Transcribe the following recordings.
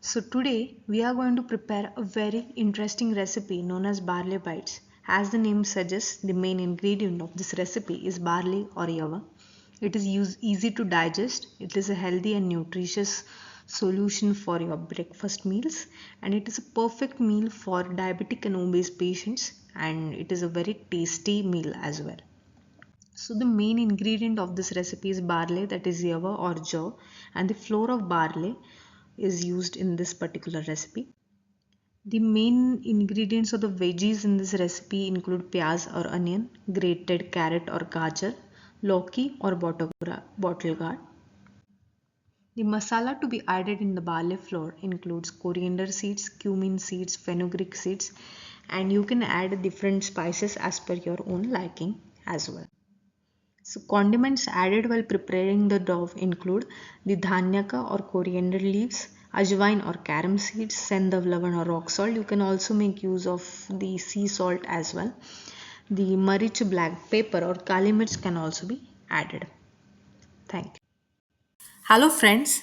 So today we are going to prepare a very interesting recipe known as barley bites. As the name suggests, the main ingredient of this recipe is barley or yava. It is easy to digest, it is a healthy and nutritious solution for your breakfast meals, and it is a perfect meal for diabetic and obese patients, and it is a very tasty meal as well. So the main ingredient of this recipe is barley, that is yava or jaw, and the flour of barley is used in this particular recipe. The main ingredients of the veggies in this recipe include pyaz or onion, grated carrot or gajar, loki or bottle gourd. The masala to be added in the barley flour includes coriander seeds, cumin seeds, fenugreek seeds, and you can add different spices as per your own liking as well. So condiments added while preparing the dough include the dhanyaka or coriander leaves, ajwain or carom seeds, sendav lavan or rock salt. You can also make use of the sea salt as well. The marich black pepper or kali mirch can also be added. Thank you. Hello friends,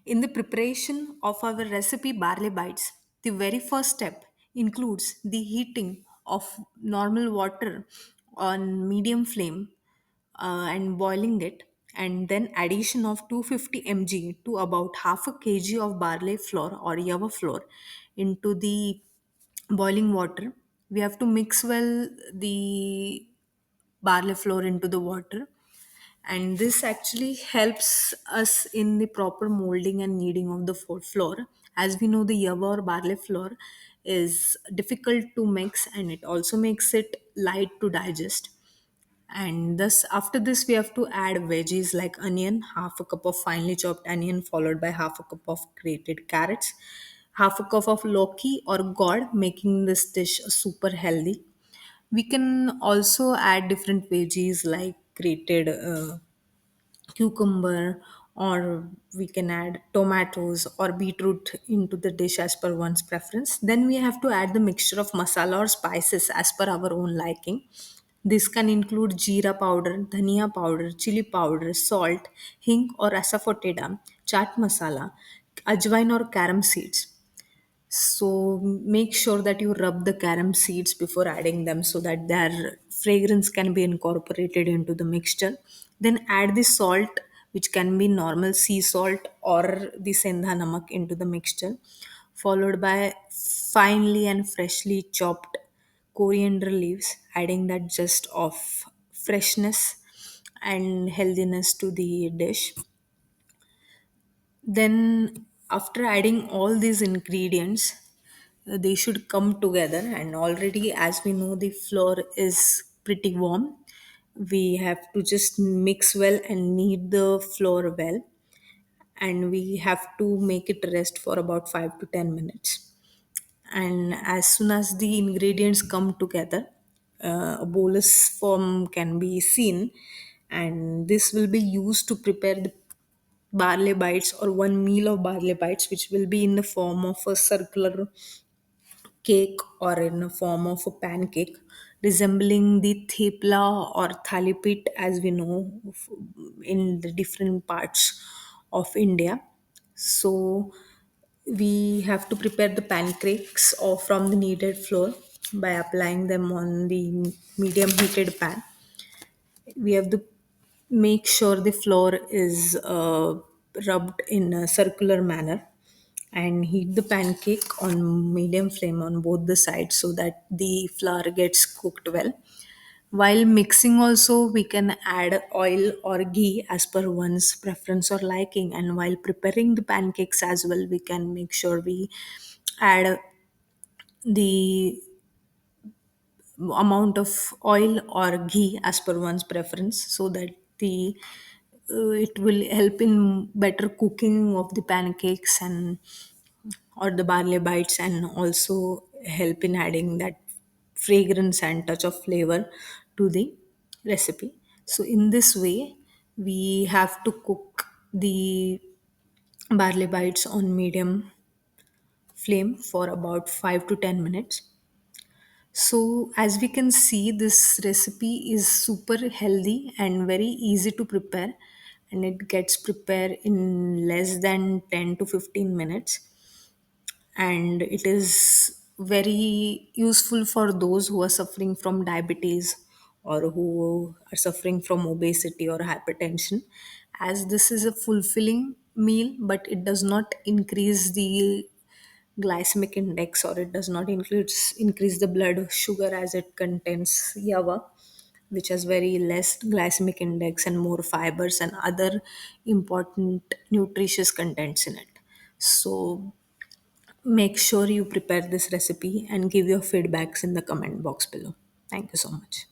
in the preparation of our recipe barley bites, the very first step includes the heating of normal water on medium flame and boiling it, and then addition of 250 mg to about half a kg of barley flour or yava flour into the boiling water. We have to mix well the barley flour into the water, and this actually helps us in the proper molding and kneading of the flour. As we know, the yava or barley flour is difficult to mix, and it also makes it light to digest. And thus after this we have to add veggies like onion, half a cup of finely chopped onion followed by half a cup of grated carrots, half a cup of loki or gourd, making this dish super healthy. We can also add different veggies like grated cucumber, or we can add tomatoes or beetroot into the dish as per one's preference. Then we have to add the mixture of masala or spices as per our own liking. This can include jeera powder, dhania powder, chili powder, salt, hing or asafoetida, chaat masala, ajwain or carom seeds. So make sure that you rub the carom seeds before adding them so that their fragrance can be incorporated into the mixture. Then add the salt, which can be normal sea salt or the sendha namak, into the mixture, followed by finely and freshly chopped coriander leaves, adding that just of freshness and healthiness to the dish. Then, after adding all these ingredients, they should come together. And already, as we know, the flour is pretty warm. We have to just mix well and knead the flour well, and we have to make it rest for about 5 to 10 minutes. And as soon as the ingredients come together, a bolus form can be seen, and this will be used to prepare the barley bites or one meal of barley bites, which will be in the form of a circular cake or in a form of a pancake, resembling the thepla or Thalipeeth, as we know in the different parts of India. So we have to prepare the pancakes or from the kneaded flour by applying them on the medium heated pan. We have to make sure the flour is rubbed in a circular manner and heat the pancake on medium flame on both the sides so that the flour gets cooked well. While mixing also, we can add oil or ghee as per one's preference or liking, and while preparing the pancakes as well, we can make sure we add the amount of oil or ghee as per one's preference so that the it will help in better cooking of the pancakes and or the barley bites, and also help in adding that fragrance and touch of flavor to the recipe. So in this way we have to cook the barley bites on medium flame for about 5 to 10 minutes. So, as we can see, this recipe is super healthy and very easy to prepare, and it gets prepared in less than 10 to 15 minutes. and it is very useful for those who are suffering from diabetes or who are suffering from obesity or hypertension, as this is a fulfilling meal but it does not increase the glycemic index, or it does not increase the blood sugar, as it contains Yava, which has very less glycemic index and more fibers and other important nutritious contents in it. So make sure you prepare this recipe and give your feedbacks in the comment box below. Thank you so much.